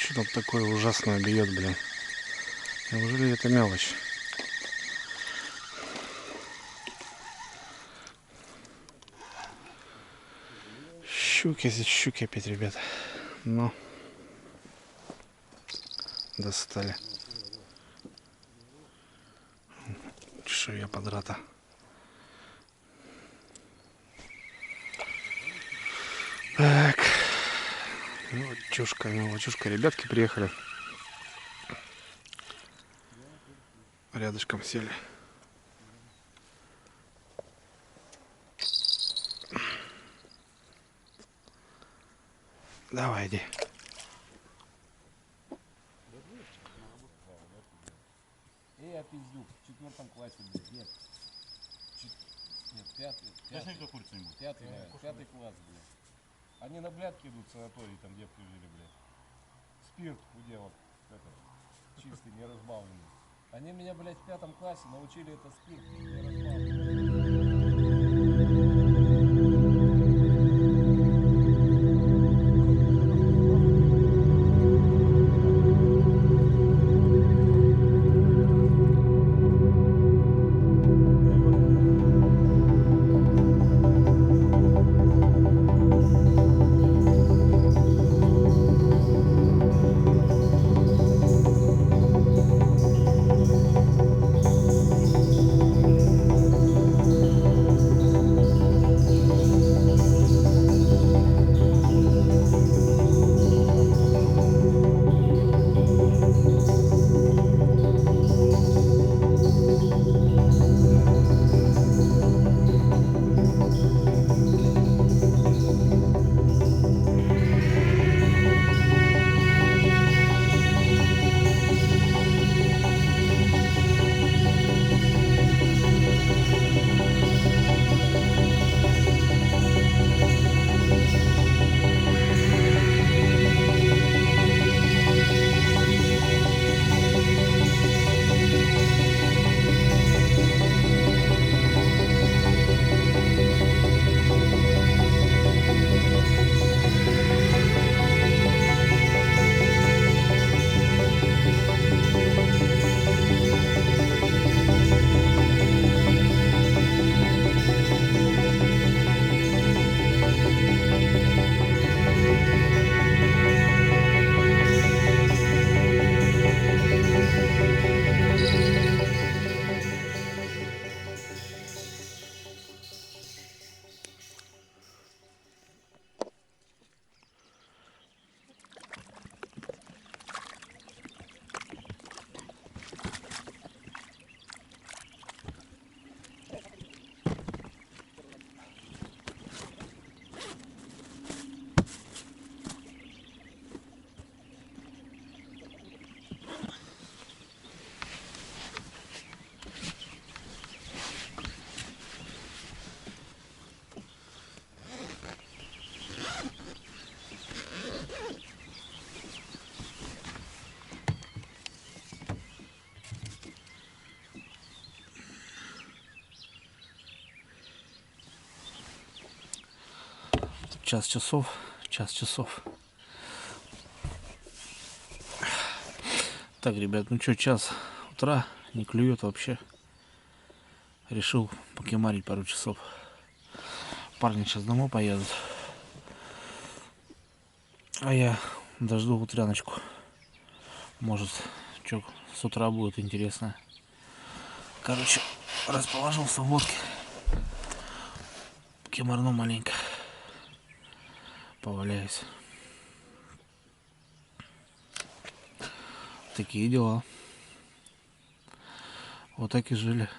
Что там такое ужасное бьет, блин? Неужели это мелочь? Щуки, здесь щуки опять, ребята. Но достали. Чешуя подрата. Так. Мелочушка, мелочушка. Ребятки приехали. Рядышком сели. Давай, иди. Я пиздюк, в 4 классе, блядь, нет. Нет, пятый. Пятый класс, блядь. Они на блядки идут в санаторий, там девки жили, блядь. Спирт у девок, этот, чистый, не разбавленный. Они меня, блядь, в 5 классе научили это спирт не разбавленный. Час часов. Так, ребят, ну что, час утра, не клюет вообще. Решил покемарить пару часов. Парни сейчас домой поедут. А я дожду утряночку. Может, что с утра будет интересно. Короче, расположился в лодке. Кимарну маленько. Поваляюсь. Такие дела. Вот так и жили.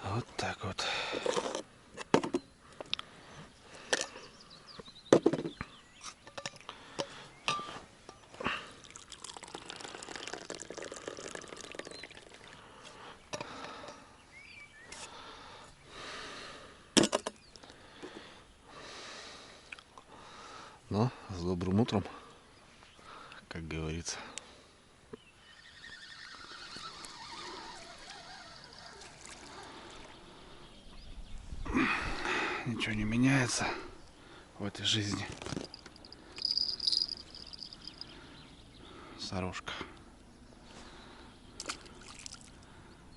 Вот так вот. Ну, с добрым утром, как говорится. Ничего не меняется в этой жизни. Сорожка.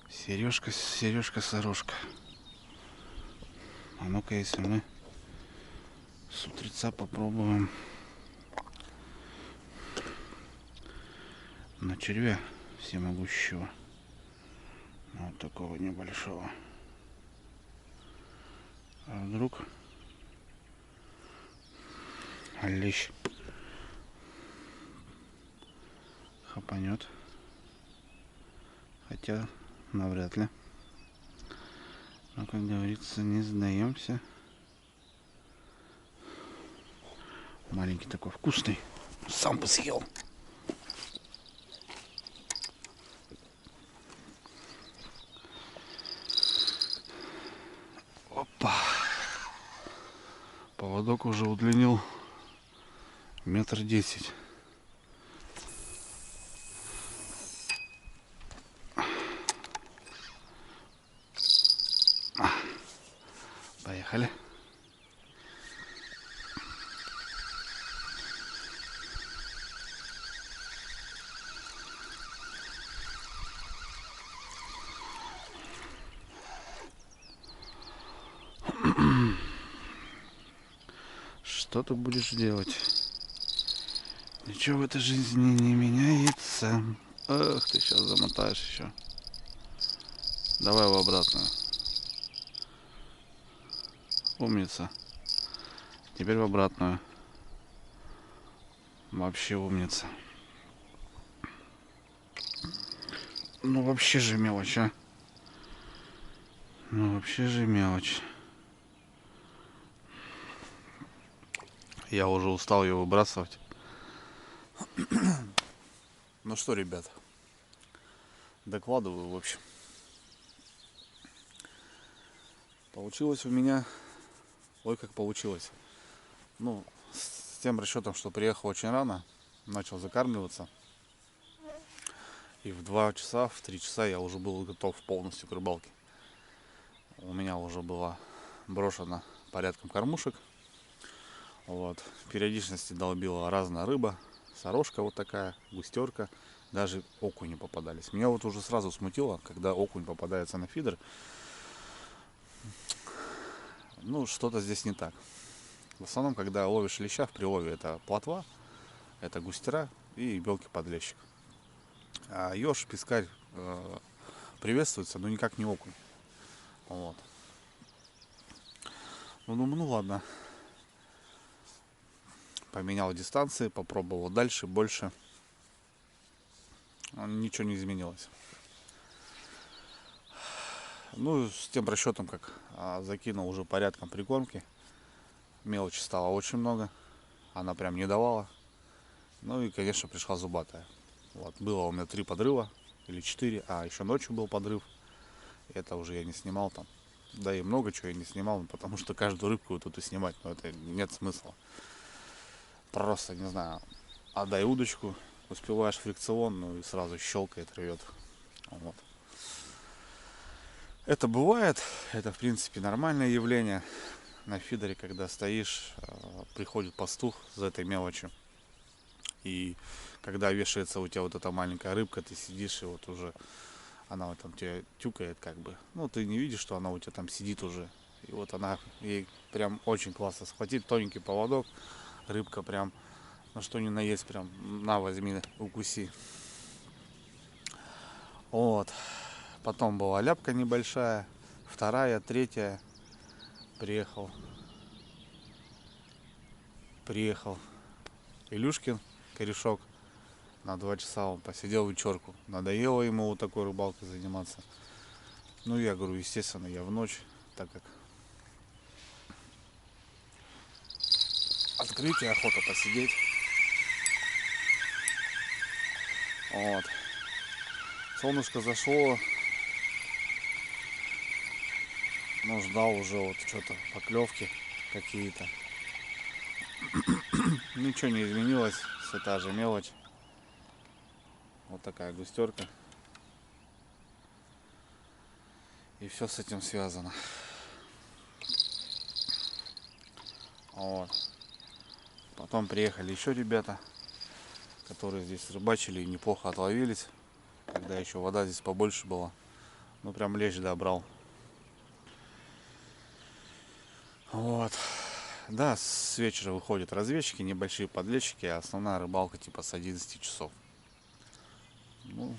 Сережка, сережка, сорожка. А ну-ка, если мы с утреца попробуем на червя всемогущего. Вот такого небольшого. А вдруг лещ хапанет. Хотя навряд ли. Но, как говорится, не сдаемся. Маленький такой, вкусный. Сам бы съел. Опа. Поводок уже удлинил 1,10 м. Поехали. Что ты будешь делать? Ничего в этой жизни не меняется. Эх, ты сейчас замотаешь еще. Давай в обратную. Умница. Теперь в обратную. Вообще умница. Ну вообще же мелочь, а. Ну вообще же мелочь. Я уже устал ее выбрасывать. Ну что, ребят, докладываю, в общем. Получилось у меня... Ой, как получилось. Ну, с тем расчетом, что приехал очень рано, начал закармливаться. И в 2 часа, в 3 часа я уже был готов полностью к рыбалке. У меня уже была брошена порядком кормушек. Вот. В периодичности долбила разная рыба. Сорожка вот такая, густерка. Даже окуни попадались. Меня вот уже сразу смутило, когда окунь попадается на фидер. Ну, что-то здесь не так. В основном, когда ловишь леща в прилове, это плотва, это густера и мелкий подлещик. А еж, пескарь приветствуется, но никак не окунь. Вот. Ну ладно. Поменял дистанции, попробовал дальше, больше. Ничего не изменилось. Ну, с тем расчетом, как закинул уже порядком прикормки. Мелочи стало очень много. Она прям не давала. Ну и, конечно, пришла зубатая. Вот. Было у меня 3 подрыва или 4. А еще ночью был подрыв. Это уже я не снимал там. Да и много чего я не снимал, потому что каждую рыбку тут и снимать, но это нет смысла. просто, не знаю, отдай удочку, успеваешь фрикцион, ну и сразу щелкает, рвет. Вот. Это бывает, это в принципе нормальное явление на фидере, когда стоишь, приходит пастух за этой мелочью. И когда вешается у тебя вот эта маленькая рыбка, ты сидишь и вот уже она вот там тебя тюкает как бы. Ну, ты не видишь, что она у тебя там сидит уже. И вот она, ей прям очень классно схватить, тоненький поводок, рыбка прям, на что ни на есть, прям на, возьми, укуси. Вот. Потом была ляпка небольшая, вторая, третья. Приехал Илюшкин, корешок. На 2 часа он посидел вечерку. Надоело ему вот такой рыбалкой заниматься. Ну, я говорю, естественно, я в ночь, так как открытие, охота посидеть. Вот. Солнышко зашло. Ну, ждал уже вот что-то, поклевки какие-то. Ничего не изменилось, все та же мелочь. Вот такая густерка. И все с этим связано. Вот. Потом приехали еще ребята, которые здесь рыбачили и неплохо отловились. Когда еще вода здесь побольше была. Ну прям лещ добрал. Вот. Да, с вечера выходят разведчики, небольшие подлещики, а основная рыбалка типа с 11 часов. Ну,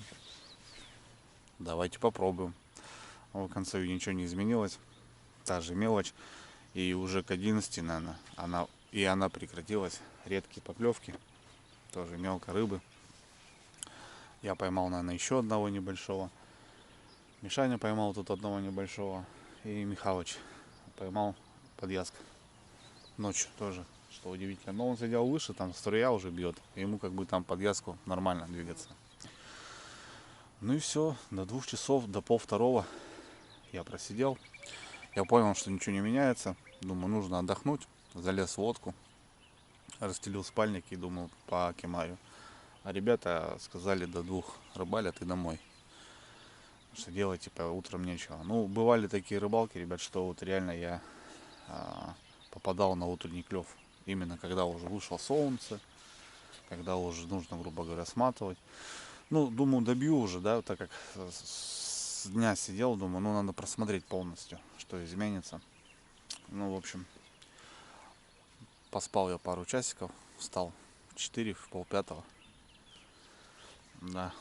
давайте попробуем. В конце ничего не изменилось. Та же мелочь. И уже к 11, наверное, она прекратилась. Редкие поклевки. Тоже мелкой рыбы. Я поймал, наверное, еще одного небольшого. Мишаня поймал тут одного небольшого. И Михалыч поймал подъязк. Ночью тоже, что удивительно. Но он сидел выше, там струя уже бьет. Ему как бы там подъязку нормально двигаться. Ну и все, до 2 часов, до 1:30 я просидел. Я понял, что ничего не меняется. Думаю, нужно отдохнуть. Залез в лодку. Расстелил спальник и думал, покемаю. А ребята сказали, до 2 рыбалят и домой. Что делать, типа, утром нечего. Ну, бывали такие рыбалки, ребят, что вот реально я попадал на утренний клев. Именно когда уже вышло солнце, когда уже нужно, грубо говоря, сматывать. Ну, думаю, добью уже, да, так как с дня сидел, думаю, ну, надо просмотреть полностью, что изменится. Ну, в общем, поспал я пару часиков, встал в 4, в 4:30. Да,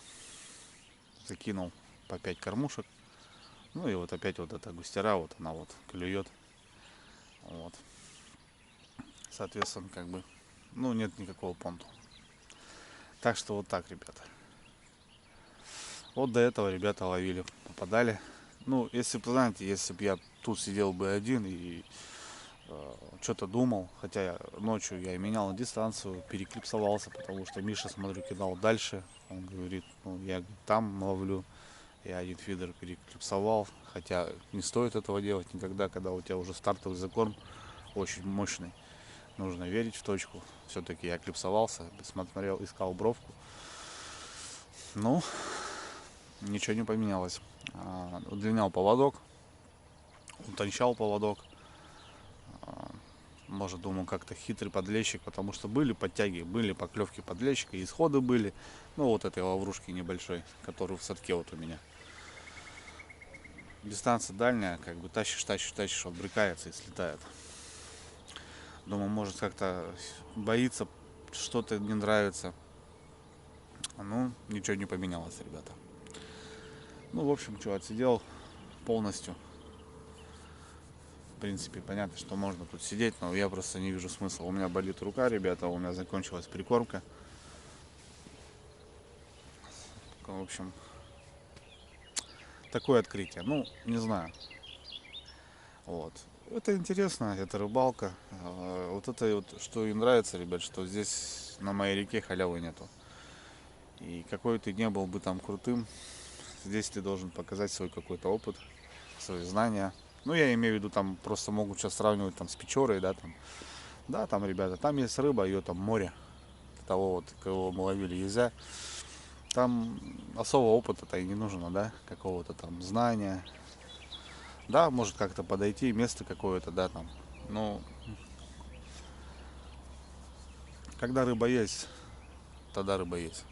закинул по 5 кормушек. Ну, и вот опять вот эта густера, вот она вот клюет. Вот. Соответственно, как бы, ну, нет никакого понту. Так что вот так, ребята. Вот до этого ребята ловили, попадали. Ну, если бы, знаете, если бы я тут сидел бы один и что-то думал, хотя ночью я и менял дистанцию, переклипсовался, потому что Миша, смотрю, кидал дальше. Он говорит, ну, я там ловлю. Я один фидер переклипсовал, хотя не стоит этого делать никогда, когда у тебя уже стартовый закорм очень мощный. Нужно верить в точку. Все-таки я клипсовался, смотрел, искал бровку. Ну, ничего не поменялось. Удлинял поводок, утончал поводок. Может, думал, как-то хитрый подлещик, потому что были подтяги, были поклевки подлещика, исходы были. Ну, вот этой лаврушки небольшой, которую в садке вот у меня. Дистанция дальняя, как бы тащишь, отбрыкается и слетает. Думаю, может, как-то боится, что-то не нравится. Ну, ничего не поменялось, ребята. Ну, в общем, что, отсидел полностью. В принципе, понятно, что можно тут сидеть, но я просто не вижу смысла. У меня болит рука, ребята, у меня закончилась прикормка. В общем, такое открытие. Ну, не знаю. Вот. Это интересно, это рыбалка. Вот это вот, что им нравится, ребят, что здесь на моей реке халявы нету. И какой ты не был бы там крутым, здесь ты должен показать свой какой-то опыт, свои знания. Ну, я имею в виду, там просто могут сейчас сравнивать там с Печорой, да, там Да, там, ребята, там есть рыба, ее там море. Того вот, кого мы ловили езя. Там особого опыта-то и не нужно, да, какого-то там знания. Да, может как-то подойти, место какое-то, да, там. Но когда рыба есть, тогда рыба есть.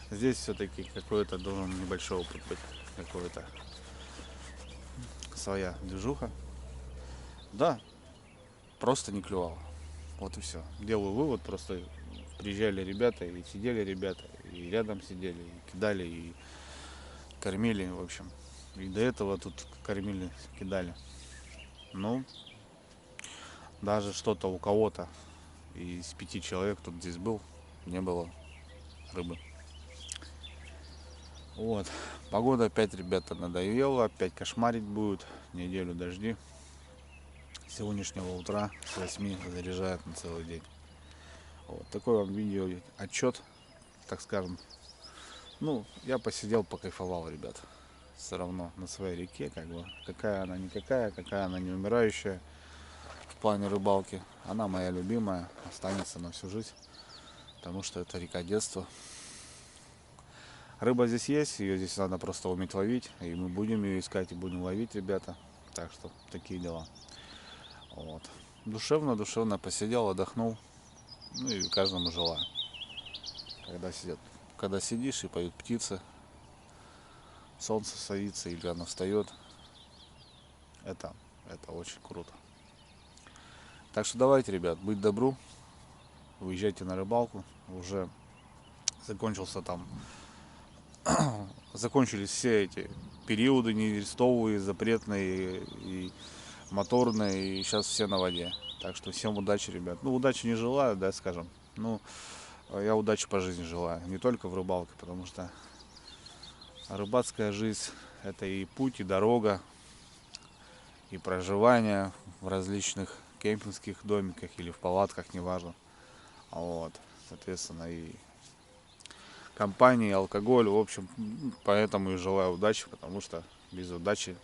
Здесь все-таки какой-то должен небольшой опыт быть, какой-то своя движуха. Да, просто не клювало. Вот и все. Делаю вывод, просто приезжали ребята, и сидели ребята, и рядом сидели, и кидали, и кормили, в общем. И до этого тут кормили, кидали. Ну, даже что-то у кого-то из 5 человек тут здесь был, не было рыбы. Вот. Погода опять, ребята, надоела, опять кошмарить будет, неделю дожди. С сегодняшнего утра с 8 заряжают на целый день. Вот такой вам видео отчет, так скажем. Ну, я посидел, покайфовал, ребят. Все равно на своей реке, как бы, какая она никакая, какая она не умирающая в плане рыбалки. Она моя любимая, останется на всю жизнь, потому что это река детства. Рыба здесь есть, ее здесь надо просто уметь ловить, и мы будем ее искать и будем ловить, ребята. Так что такие дела. Вот. Душевно посидел, отдохнул. Ну и каждому желаю. Когда сидишь и поют птицы, солнце садится или оно встает, это очень круто. Так что давайте, ребят, быть добру, выезжайте на рыбалку. Уже закончились все эти периоды нерестовые, запретные и моторные, и сейчас все на воде. Так что всем удачи, ребят. Ну, удачи не желаю, да, скажем. Ну, я удачи по жизни желаю. Не только в рыбалке, потому что рыбацкая жизнь — это и путь, и дорога, и проживание в различных кемпингских домиках или в палатках, неважно. Вот, соответственно, и компании, и алкоголь, в общем, поэтому и желаю удачи, потому что без удачи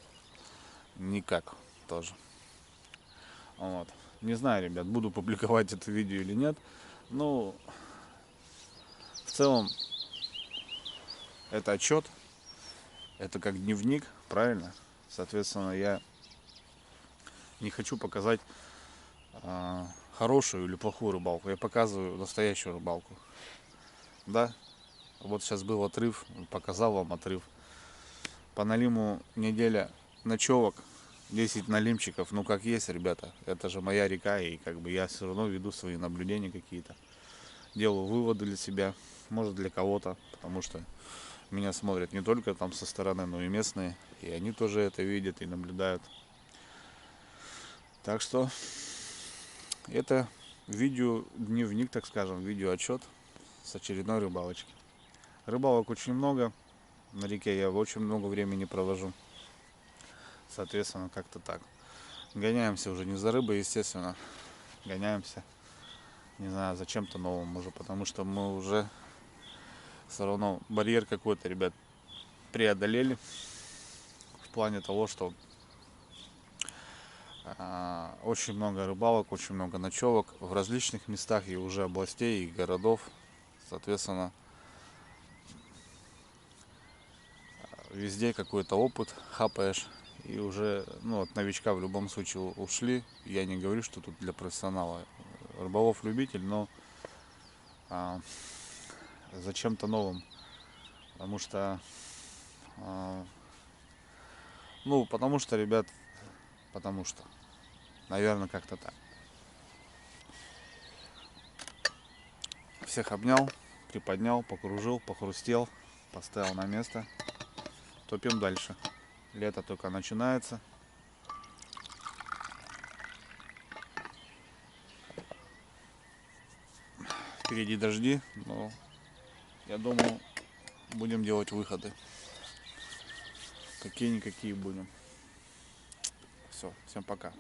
никак тоже. Вот. Не знаю, ребят, буду публиковать это видео или нет. Но в целом это отчет, это как дневник, правильно? Соответственно, я не хочу показать хорошую или плохую рыбалку. Я показываю настоящую рыбалку. Да, вот сейчас был отрыв, показал вам отрыв. По налиму неделя ночевок, 10 налимчиков, ну как есть, ребята. Это же моя река, и как бы я все равно веду свои наблюдения какие-то. Делаю выводы для себя, может для кого-то, потому что меня смотрят не только там со стороны, но и местные. И они тоже это видят и наблюдают. Так что это видео дневник, так скажем, видео отчет с очередной рыбалочки. Рыбалок очень много. На реке я очень много времени провожу. Соответственно, как-то так. Гоняемся уже не за рыбой, естественно. Гоняемся, не знаю, за чем-то новым уже, потому что мы уже все равно барьер какой-то, ребят, преодолели. В плане того, что очень много рыбалок, очень много ночевок в различных местах и уже областей, и городов. Соответственно, везде какой-то опыт хапаешь. И уже, ну, от новичка в любом случае ушли. Я не говорю, что тут для профессионала. Рыболов-любитель, но за чем-то новым. Потому что, ребят, наверное, как-то так. Всех обнял, приподнял, покружил, похрустел, поставил на место. Топим дальше. Лето только начинается. Впереди дожди, но я думаю, будем делать выходы. Какие-никакие будем. Все, всем пока.